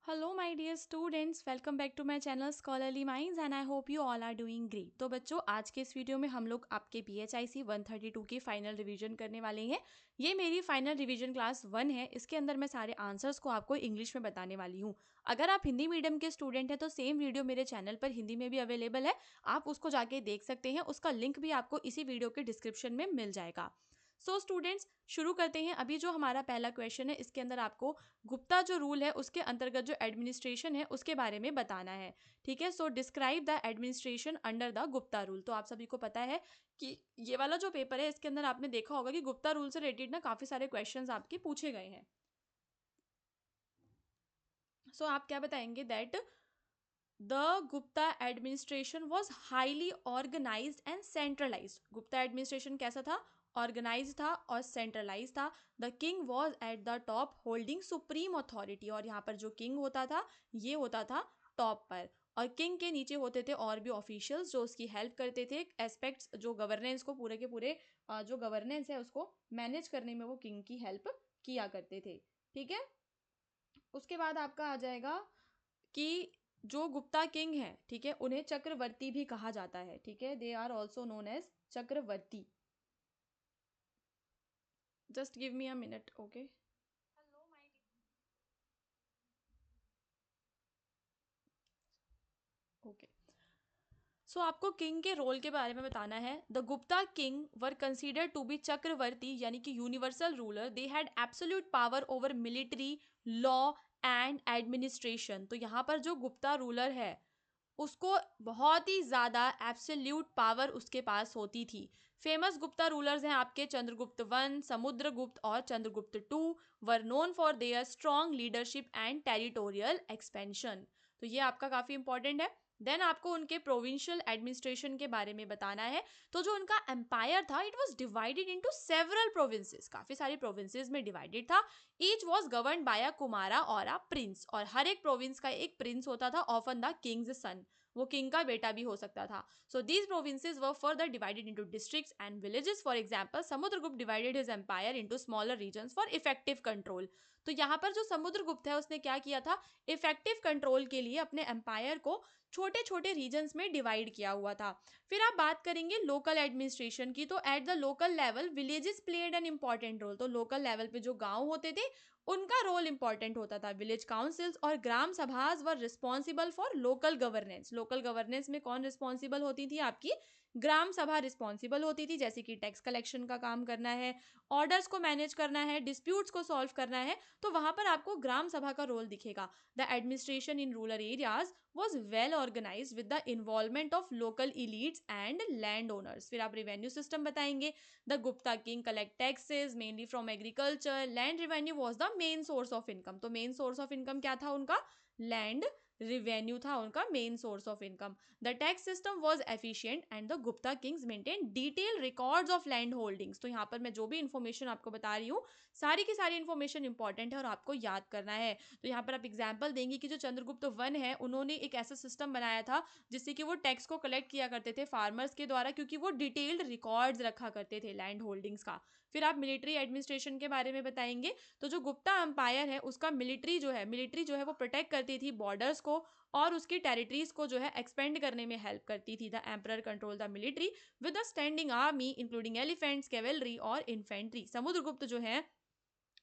Hello my dear students, welcome back to my channel scholarly minds and I hope you all are doing great. तो बच्चों, आज के इस video में हम लोग आपके PHIC 132 की फाइनल रिवीजन करने वाले हैं। ये मेरी फाइनल रिवीजन क्लास 1 है। इसके अंदर मैं सारे आंसर्स को आपको इंग्लिश में बताने वाली हूँ। अगर आप हिंदी मीडियम के स्टूडेंट हैं तो सेम वीडियो मेरे चैनल पर हिंदी में भी अवेलेबल है, आप उसको जाके देख सकते हैं। उसका लिंक भी आपको इसी वीडियो के डिस्क्रिप्शन में मिल जाएगा। सो स्टूडेंट्स, शुरू करते हैं। अभी जो हमारा पहला क्वेश्चन है, इसके अंदर आपको गुप्ता जो रूल है उसके अंतर्गत जो एडमिनिस्ट्रेशन है उसके बारे में बताना है। ठीक है, so describe the administration under the Gupta rule. तो आप सभी को पता है कि ये वाला जो पेपर है इसके अंदर आपने देखा होगा कि गुप्ता रूल से रिलेटेड ना काफी सारे क्वेश्चंस आपके पूछे गए हैं। सो आप क्या बताएंगे that the Gupta administration was highly organized and centralized. Gupta administration कैसा था? ऑर्गेनाइज था और सेंट्रलाइज था। The king was at the top holding supreme authority. और यहाँ पर जो किंग होता था ये होता था टॉप पर, और किंग के नीचे होते थे और भी ऑफिशियल्स जो उसकी हेल्प करते थे। एस्पेक्ट्स जो गवर्नेंस को पूरे के पूरे जो गवर्नेंस है उसको मैनेज करने में वो किंग की हेल्प किया करते थे। ठीक है, उसके बाद आपका आ जाएगा कि जो गुप्ता किंग है, ठीक है, उन्हें चक्रवर्ती भी कहा जाता है। ठीक है, they are also known as Chakravarti. Just give me a minute, okay. Okay, so आपको किंग के रोल के बारे में बताना है। The Gupta king were considered to be Chakravarti यानी कि universal ruler. They had absolute power over military, law and administration. तो यहाँ पर जो गुप्ता रूलर है उसको बहुत ही ज़्यादा एब्सोल्यूट पावर उसके पास होती थी। फेमस गुप्ता रूलर्स हैं आपके चंद्रगुप्त वन, समुद्रगुप्त और Chandragupta two. Were known for their strong leadership and territorial expansion. तो ये आपका काफ़ी इंपॉर्टेंट है। देन आपको उनके प्रोविंशियल एडमिनिस्ट्रेशन के बारे में बताना है। तो जो उनका एम्पायर था it was divided into several provinces, काफ़ी सारी प्रोविंसेस में डिवाइडेड था। ईच वॉज गवर्न बाय अ कुमारा और अ प्रिंस। और हर एक प्रोविंस का एक प्रिंस होता था, ऑफन द किंग्स सन, वो किंग का बेटा भी हो सकता था। So these provinces were further divided into districts and villages. For example, Samudragupta divided his empire into smaller regions for effective control. तो यहाँ पर जो समुद्रगुप्त है उसने क्या किया था, इफेक्टिव कंट्रोल के लिए अपने एम्पायर को छोटे छोटे रीजन्स में डिवाइड किया हुआ था। फिर आप बात करेंगे लोकल एडमिनिस्ट्रेशन की। तो at the local level villages played an important role. तो लोकल लेवल पे जो गांव होते थे उनका रोल इंपॉर्टेंट होता था। विलेज काउंसिल्स और gram sabhas were responsible for local governance. Local governance में कौन रिस्पॉन्सिबल होती थी? आपकी ग्राम सभा रिस्पॉन्सिबल होती थी, जैसे कि टैक्स कलेक्शन का काम करना है, ऑर्डर्स को मैनेज करना है, डिस्प्यूट्स को सॉल्व करना है। तो वहां पर आपको ग्राम सभा का रोल दिखेगा। The administration in rural areas was well organized with the involvement of local elites and landowners। फिर आप रेवेन्यू सिस्टम बताएंगे। The Gupta king collect taxes mainly from agriculture. Land revenue was the main source of income. तो main source of income क्या था उनका? Land revenue था उनका main source of income. The tax system was efficient and the Gupta Kings maintain detail records of land holdings. तो यहाँ पर मैं जो भी इन्फॉर्मेशन आपको बता रही हूँ सारी की सारी इन्फॉर्मेशन इंपॉर्टेंट है और आपको याद करना है। तो यहाँ पर आप एग्जाम्पल देंगे कि जो चंद्रगुप्त वन है उन्होंने एक ऐसा सिस्टम बनाया था जिससे कि वो टैक्स को कलेक्ट किया करते थे फार्मर्स के द्वारा, क्योंकि वो डिटेल्ड रिकॉर्ड्स रखा करते थे लैंड होल्डिंग्स का। फिर आप मिलिट्री एडमिनिस्ट्रेशन के बारे में बताएंगे। तो जो गुप्ता एम्पायर है उसका मिलिट्री जो है वो प्रोटेक्ट करती थी बॉर्डर्स को और उसकी टेरिटरीज को जो है एक्सपेंड करने में हेल्प करती थी। The emperor control the military with a standing army including elephants, cavalry और इन्फेंट्री। समुद्रगुप्त जो है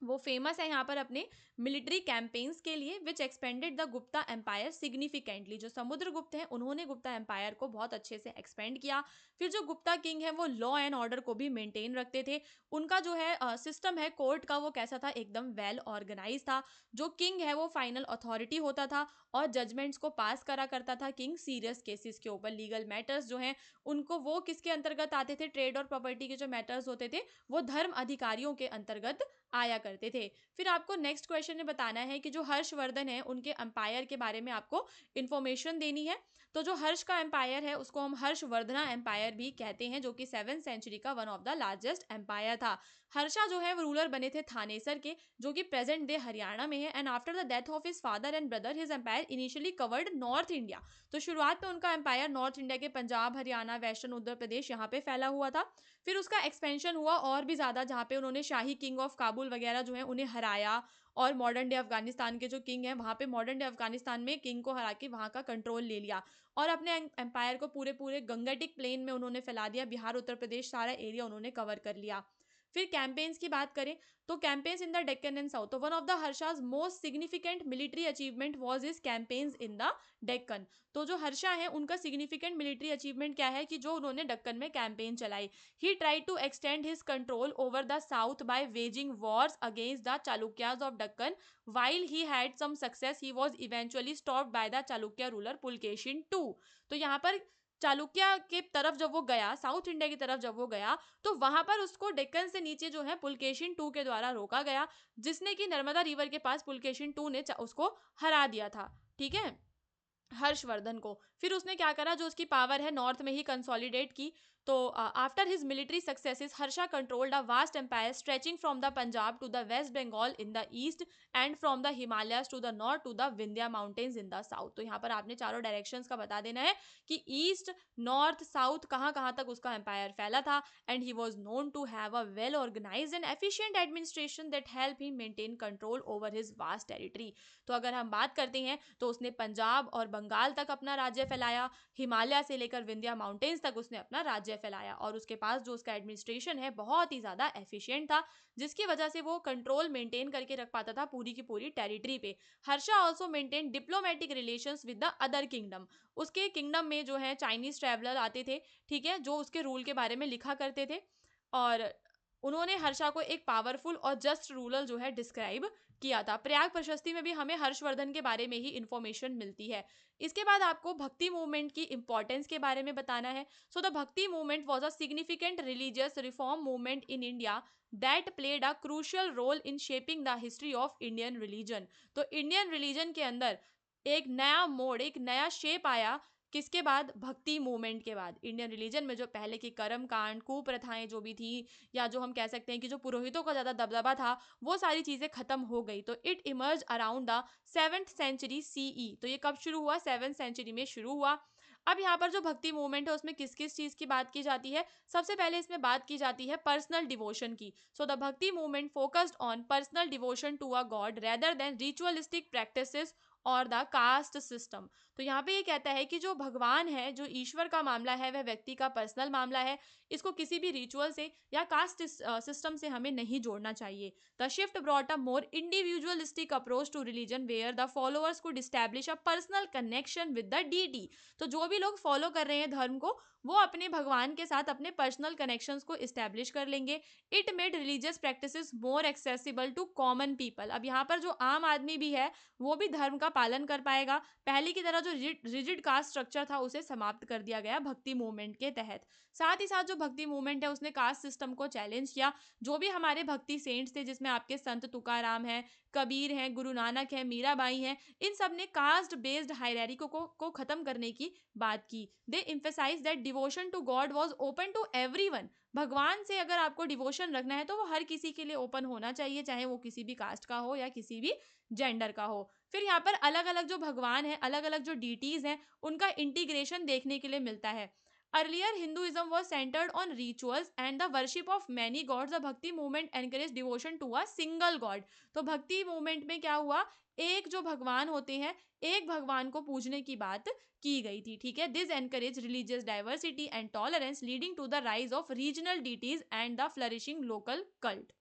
वो फेमस है यहाँ पर अपने मिलिट्री कैंपेन्स के लिए which expanded the Gupta empire significantly. जो समुद्रगुप्त हैं उन्होंने गुप्ता एम्पायर को बहुत अच्छे से एक्सपेंड किया। फिर जो गुप्ता किंग है वो लॉ एंड ऑर्डर को भी मेंटेन रखते थे। उनका जो है सिस्टम है कोर्ट का वो कैसा था? एकदम वेल ऑर्गेनाइज था। जो किंग है वो फाइनल अथॉरिटी होता था और जजमेंट्स को पास करा करता था किंग सीरियस केसेस के ऊपर। लीगल मैटर्स जो हैं उनको वो किसके अंतर्गत आते थे? ट्रेड और प्रॉपर्टी के जो मैटर्स होते थे वो धर्म अधिकारियों के अंतर्गत आया करते थे। फिर आपको नेक्स्ट क्वेश्चन में बताना है कि जो हर्षवर्धन है उनके एम्पायर के बारे में आपको इंफॉर्मेशन देनी है। तो जो हर्ष का एम्पायर है उसको हम हर्षवर्धना एम्पायर भी कहते हैं, जो कि 7th सेंचुरी का one of the largest empire था। हर्षा जो है वो रूलर बने थे थानेसर के, जो कि प्रेजेंट डे हरियाणा में है। And after the death of his father and brother his empire initially covered north India. तो शुरुआत में उनका एम्पायर नॉर्थ इंडिया के पंजाब, हरियाणा, वेस्टर्न उत्तर प्रदेश यहाँ पे फैला हुआ था। फिर उसका एक्सपेंशन हुआ और भी ज़्यादा, जहाँ पे उन्होंने शाही किंग ऑफ काबुल वगैरह जो है उन्हें हराया, और मॉडर्न डे अफगानिस्तान के जो किंग है वहाँ पे मॉडर्न डे अफगानिस्तान में किंग को हरा के वहाँ का कंट्रोल ले लिया, और अपने एम्पायर को पूरे पूरे गंगटिक प्लेन में उन्होंने फैला दिया। बिहार, उत्तर प्रदेश, सारा एरिया उन्होंने कवर कर लिया। फिर कैंपेन्स की बात करें तो campaigns in the Deccan and south, तो one of the Harsha's most significant military achievement was his campaigns in the Deccan. तो जो हर्षा है उनका सिग्निफिकेंट मिलिट्री अचीवमेंट क्या है कि जो उन्होंने डक्कन में कैंपेन चलाई। He tried to extend his control over the south by waging wars against the Chalukyas of Deccan. while he had some success he was eventually stopped by the Chalukya ruler Pulakeshin two. तो यहाँ पर चालुक्य के तरफ जब वो गया, साउथ इंडिया की तरफ जब वो गया, तो वहां पर उसको डेक्कन से नीचे जो है पुलकेशिन टू के द्वारा रोका गया, जिसने कि नर्मदा रिवर के पास पुलकेशिन टू ने उसको हरा दिया था। ठीक है, हर्षवर्धन को। फिर उसने क्या करा, जो उसकी पावर है नॉर्थ में ही कंसोलिडेट की। तो after his military successes Harsha controlled a vast empire stretching from the Punjab to the west Bengal in the east and from the Himalayas to the north to the Vindhya mountains in the south. तो यहाँ पर आपने चारों directions का बता देना है कि ईस्ट, नॉर्थ, साउथ कहाँ कहाँ तक उसका एम्पायर फैला था। And he was known to have a well organized and efficient administration that help him maintain control over his vast territory. तो अगर हम बात करते हैं तो उसने पंजाब और बंगाल तक अपना राज्य फैलाया, हिमालय से लेकर विंध्या माउंटेन्स तक उसने अपना राज्य फैलाया, और उसके पास जो उसका एडमिनिस्ट्रेशन है बहुत ही ज्यादा एफिशिएंट था, जिसकी वजह से वो कंट्रोल मेंटेन करके रख पाता था पूरी की पूरी टेरिटरी पे। Harsha also maintain diplomatic relations with the other kingdom. उसके किंगडम में जो है चाइनीज ट्रैवलर आते थे, ठीक है, जो उसके रूल के बारे में लिखा करते थे, और उन्होंने हर्षा को एक पावरफुल और जस्ट रूलर जो है डिस्क्राइब किया था। प्रयाग प्रशस्ति में भी हमें हर्षवर्धन के बारे में ही इंफॉर्मेशन मिलती है। इसके बाद आपको भक्ति मूवमेंट की इंपॉर्टेंस के बारे में बताना है। So the bhakti movement was a significant religious reform movement in India that played a crucial role in shaping the history of Indian religion. तो इंडियन रिलीजन के अंदर एक नया मोड़, एक नया शेप आया, किसके बाद? भक्ति मूवमेंट के बाद। इंडियन रिलीजन में जो पहले की कर्म कांड, कुप्रथाएं जो भी थी, या जो हम कह सकते हैं कि जो पुरोहितों का ज्यादा दबदबा था, वो सारी चीजें खत्म हो गई। तो it emerge around the 7th century CE. तो ये कब शुरू हुआ? 7th सेंचुरी में शुरू हुआ। अब यहाँ पर जो भक्ति मूवमेंट है उसमें किस किस चीज की बात की जाती है? सबसे पहले इसमें बात की जाती है पर्सनल डिवोशन की। So the bhakti movement focused on personal devotion to a god rather than ritualistic practices और द कास्ट सिस्टम। तो यहाँ पे ये कहता है कि जो भगवान है, जो ईश्वर का मामला है, वह व्यक्ति का पर्सनल मामला है, इसको किसी भी रिचुअल से या कास्ट सिस्टम से हमें नहीं जोड़ना चाहिए। The shift brought a more individualistic approach to religion where the followers could establish a personal connection with the deity. तो जो भी लोग फॉलो कर रहे हैं धर्म को, वो अपने भगवान के साथ अपने पर्सनल कनेक्शंस को एस्टैब्लिश कर लेंगे। It made religious practices more accessible to common people. अब यहाँ पर जो आम आदमी भी है वो भी धर्म का पालन कर पाएगा। पहले की तरह जो रिजिड कास्ट स्ट्रक्चर था उसे समाप्त कर दिया गया भक्ति मूवमेंट के तहत। साथ ही साथ जो भक्ति मूवमेंट है उसने कास्ट सिस्टम को चैलेंज किया। जो भी हमारे भक्ति सेंट्स थे, जिसमें आपके संत तुकाराम है, कबीर है, गुरु नानक है, मीराबाई है, इन सब ने कास्ट बेस्ड हायरार्की को खत्म करने की बात की। They emphasize that devotion to God was open to everyone. भगवान से अगर आपको डिवोशन रखना है तो वो हर किसी के लिए ओपन होना चाहिए, चाहे वो किसी भी कास्ट का हो या किसी भी जेंडर का हो। फिर यहाँ पर अलग अलग जो भगवान है, अलग अलग जो डीटीज हैं, उनका इंटीग्रेशन देखने के लिए मिलता है। Earlier Hinduism was centered on rituals and the worship of many gods. The Bhakti movement encouraged devotion to a single god. तो भक्ति मूवमेंट में क्या हुआ? एक जो भगवान होते हैं, एक भगवान को पूजने की बात की गई थी। ठीक है, this encourage religious diversity and tolerance leading to the rise of regional deities and the flourishing local cult.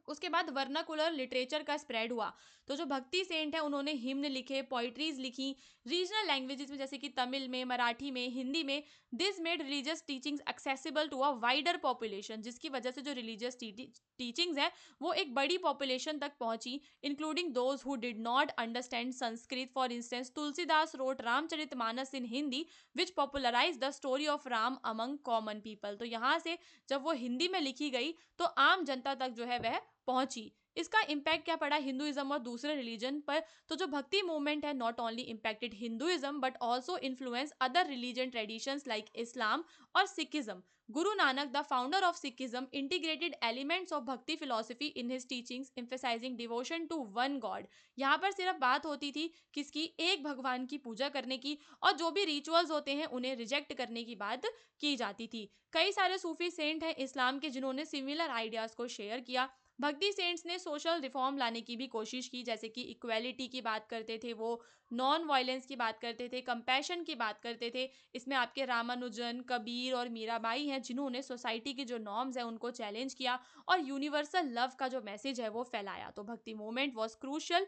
उसके बाद वर्नाकुलर लिटरेचर का स्प्रेड हुआ। तो जो भक्ति सेंट है उन्होंने हिम्न लिखे, पोइट्रीज लिखी रीजनल लैंग्वेजेस में, जैसे कि तमिल में, मराठी में, हिंदी में। This made religious teachings accessible to a wider population, जिसकी वजह से जो रिलीजियस टीचिंग्स है वो एक बड़ी पॉपुलेशन तक पहुंची, including those who did not understand Sanskrit. For instance Tulsidas wrote Ramcharitmanas in Hindi which popularize the story of Ram among common people. तो यहाँ से जब वो हिंदी में लिखी गई तो आम जनता तक जो है वह पहुंची। इसका इम्पैक्ट क्या पड़ा हिंदुइज्म और दूसरे रिलीजन पर? तो जो भक्ति मूवमेंट है not only impacted Hinduism but also influence other religion traditions like Islam और Sikhism. Guru Nanak, the founder of Sikhism, integrated elements of Bhakti philosophy in his teachings, emphasizing devotion to one God. यहाँ पर सिर्फ बात होती थी किसकी? एक भगवान की पूजा करने की, और जो भी रिचुअल्स होते हैं उन्हें रिजेक्ट करने की बात की जाती थी. कई सारे सूफी सेंट हैं इस्लाम के जिन्होंने सिमिलर आइडियाज को शेयर किया. भक्ति सेंट्स ने सोशल रिफॉर्म लाने की भी कोशिश की, जैसे कि इक्वेलिटी की बात करते थे वो, नॉन वायलेंस की बात करते थे, कंपैशन की बात करते थे. इसमें आपके रामानुजन, कबीर और मीराबाई हैं जिन्होंने सोसाइटी की जो नॉर्म्स है उनको चैलेंज किया और यूनिवर्सल लव का जो मैसेज है वो फैलाया. तो भक्ति movement was crucial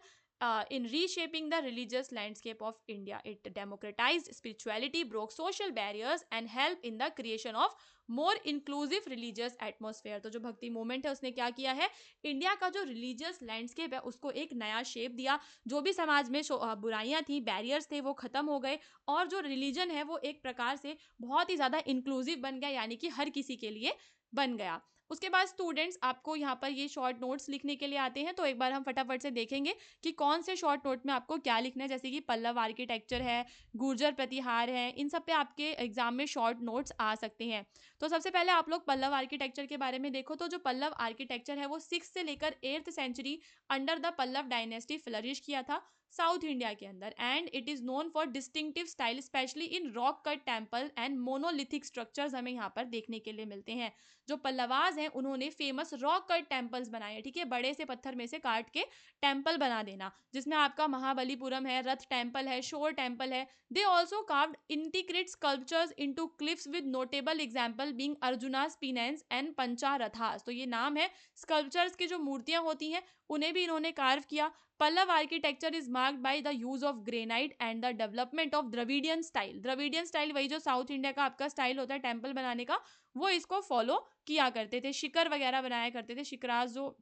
in reshaping the religious landscape of India. It democratized spirituality, broke social barriers and helped in the creation of more inclusive religious atmosphere. तो जो भक्ति मूवमेंट है उसने क्या किया है? इंडिया का जो रिलीजियस लैंडस्केप है उसको एक नया शेप दिया. जो भी समाज में बुराइयां थी, बैरियर्स थे, वो खत्म हो गए और जो रिलीजन है वो एक प्रकार से बहुत ही ज़्यादा इंक्लूसिव बन गया, यानी कि हर किसी के लिए बन गया. उसके बाद स्टूडेंट्स आपको यहाँ पर ये शॉर्ट नोट्स लिखने के लिए आते हैं, तो एक बार हम फटाफट से देखेंगे कि कौन से शॉर्ट नोट में आपको क्या लिखना है. जैसे कि पल्लव आर्किटेक्चर है, गुर्जर प्रतिहार है, इन सब पे आपके एग्जाम में शॉर्ट नोट्स आ सकते हैं. तो सबसे पहले आप लोग पल्लव आर्किटेक्चर के बारे में देखो. तो जो पल्लव आर्किटेक्चर है वो 6 से लेकर 8th century under the Pallava dynasty flourish किया था साउथ इंडिया के अंदर, and it is known for distinctive style specially in rock cut temple and monolithic structures हमें यहाँ पर देखने के लिए मिलते हैं. जो पल्लवाज हैं उन्होंने फेमस रॉक कट टेम्पल्स बनाए, ठीक है, बड़े से पत्थर में से काट के टेम्पल बना देना, जिसमें आपका महाबलीपुरम है, रथ टेम्पल है, शोर टेम्पल है. They also carved intricate sculptures into cliffs with notable example being Arjuna's penance and Pancharathas. तो ये नाम है स्कल्पचर्स की जो मूर्तियां होती हैं उन्हें भी इन्होंने कार्व किया. Pallava architecture is marked by the use of granite and the development of Dravidian style. Dravidian style वही जो साउथ इंडिया का आपका स्टाइल होता है टेम्पल बनाने का, वो इसको फॉलो किया करते थे. शिखर वगैरह बनाया करते थे, शिखराज जो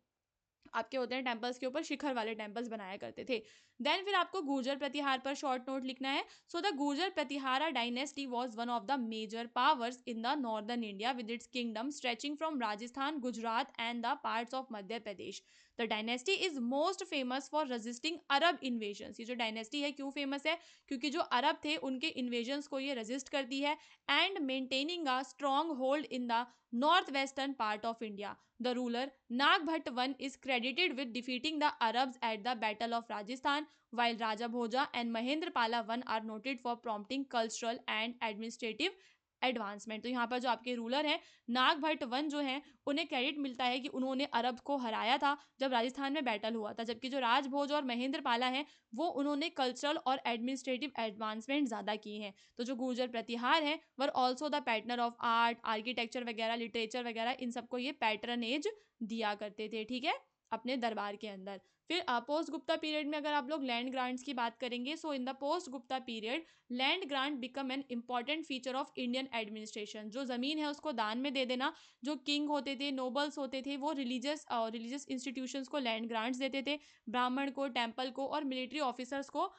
आपके होते हैं टेम्पल्स के ऊपर, शिखर वाले टेम्पल्स बनाया करते थे. देन फिर आपको गुर्जर प्रतिहार पर शॉर्ट नोट लिखना है. So the Gurjara Pratihara dynasty was one of the major powers in the northern India with its kingdom stretching from Rajasthan, Gujarat and the parts of Madhya Pradesh. The dynasty is most famous for resisting Arab invasions. ये जो dynasty है क्यों famous है? क्योंकि जो अरब थे उनके invasions को ये रेजिस्ट करती है and maintaining a strong hold in the north western part of India. The ruler Nagbhat I is credited with defeating the Arabs at the Battle of Rajasthan, while Raja Bhoja and Mahendrapala I are noted for prompting cultural and administrative advancement. तो यहाँ पर जो आपके ruler हैं Nagabhata one जो हैं उन्हें credit मिलता है कि उन्होंने अरब को हराया था जब राजस्थान में बैटल हुआ था, जबकि जो राजभोज और महेंद्रपाला हैं वो उन्होंने कल्चरल और एडमिनिस्ट्रेटिव एडवांसमेंट ज़्यादा किए हैं. तो जो गुर्जर प्रतिहार हैं were also the pattern of art, architecture वगैरह, लिटरेचर वगैरह, इन सबको ये पैटर्नेज दिया करते थे, ठीक है, अपने दरबार के अंदर. फिर पोस्ट गुप्ता पीरियड में अगर आप लोग लैंड ग्रांट्स की बात करेंगे, so in the post Gupta period land grant become an important feature of Indian administration. जो ज़मीन है उसको दान में दे देना. जो किंग होते थे, नोबल्स होते थे, वो रिलीजियस इंस्टीट्यूशंस को लैंड ग्रांट्स देते थे, ब्राह्मण को, टेम्पल को और मिलिट्री ऑफिसर्स को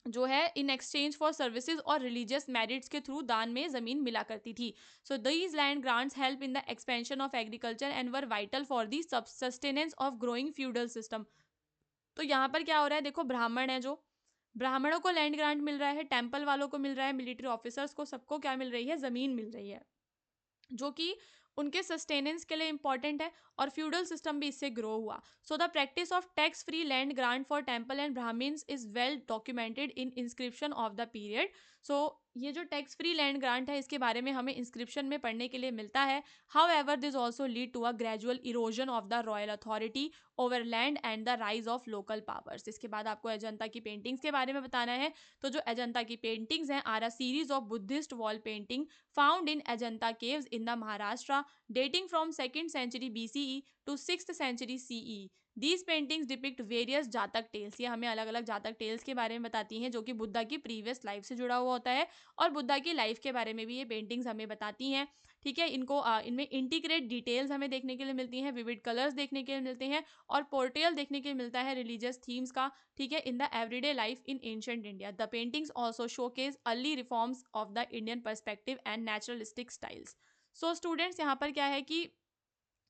जो है इन एक्सचेंज फॉर सर्विसेज और रिलीजियस मैरिट्स के थ्रू दान में ज़मीन मिला करती थी. So these land grants help in the expansion of agriculture and were vital for the sustenance of growing feudal system. तो यहाँ पर क्या हो रहा है, देखो, ब्राह्मण है, जो ब्राह्मणों को लैंड ग्रांट मिल रहा है, टेम्पल वालों को मिल रहा है, मिलिट्री ऑफिसर्स को, सबको क्या मिल रही है? ज़मीन मिल रही है जो कि उनके सस्टेनेंस के लिए इंपॉर्टेंट है और फ्यूडल सिस्टम भी इससे ग्रो हुआ. So the practice of tax free land grant for temple and Brahmins is well documented in inscription of the period. So ये जो टैक्स फ्री लैंड ग्रांट है इसके बारे में हमें इंस्क्रिप्शन में पढ़ने के लिए मिलता है. However this also lead to a gradual erosion of the royal authority over land and the rise of local powers. इसके बाद आपको अजंता की पेंटिंग्स के बारे में बताना है. तो जो अजंता की पेंटिंग्स हैं are a series of Buddhist wall painting found in Ajanta caves in the Maharashtra dating from 2nd century BCE to 6th century CE. These paintings depict various जातक टेल्स. ये हमें अलग अलग जातक टेल्स के बारे में बताती हैं जो कि बुद्धा की प्रीवियस लाइफ से जुड़ा हुआ होता है और बुद्धा की लाइफ के बारे में भी ये पेंटिंग्स हमें बताती हैं, ठीक है. इनमें इंटीग्रेट डिटेल्स हमें देखने के लिए मिलती हैं, विविड कलर्स देखने के लिए मिलते हैं और पोर्ट्रेयल देखने के लिए मिलता है रिलीजियस थीम्स का, ठीक है, in the everyday life in ancient India. The paintings also showcase early reforms of the Indian perspective and naturalistic styles. So students यहाँ पर क्या है कि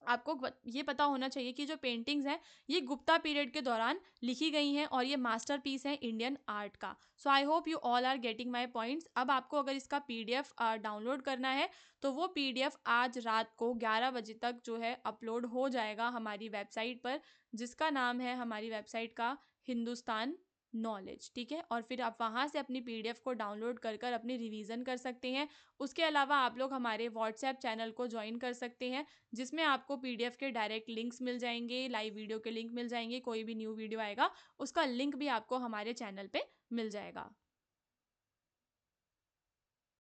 आपको ये पता होना चाहिए कि जो पेंटिंग्स हैं ये गुप्ता पीरियड के दौरान लिखी गई हैं और ये मास्टरपीस है इंडियन आर्ट का। So I hope you all are getting my points. अब आपको अगर इसका पीडीएफ डाउनलोड करना है तो वो पीडीएफ आज रात को 11 बजे तक जो है अपलोड हो जाएगा हमारी वेबसाइट पर, जिसका नाम है हमारी वेबसाइट का हिंदुस्तान नॉलेज। ठीक है, और फिर आप वहाँ से अपनी पीडीएफ को डाउनलोड कर कर अपनी रिवीजन कर सकते हैं। उसके अलावा आप लोग हमारे व्हाट्सएप चैनल को ज्वाइन कर सकते हैं, जिसमें आपको पीडीएफ के डायरेक्ट लिंक्स मिल जाएंगे, लाइव वीडियो के लिंक मिल जाएंगे, कोई भी न्यू वीडियो आएगा उसका लिंक भी आपको हमारे चैनल पे मिल जाएगा।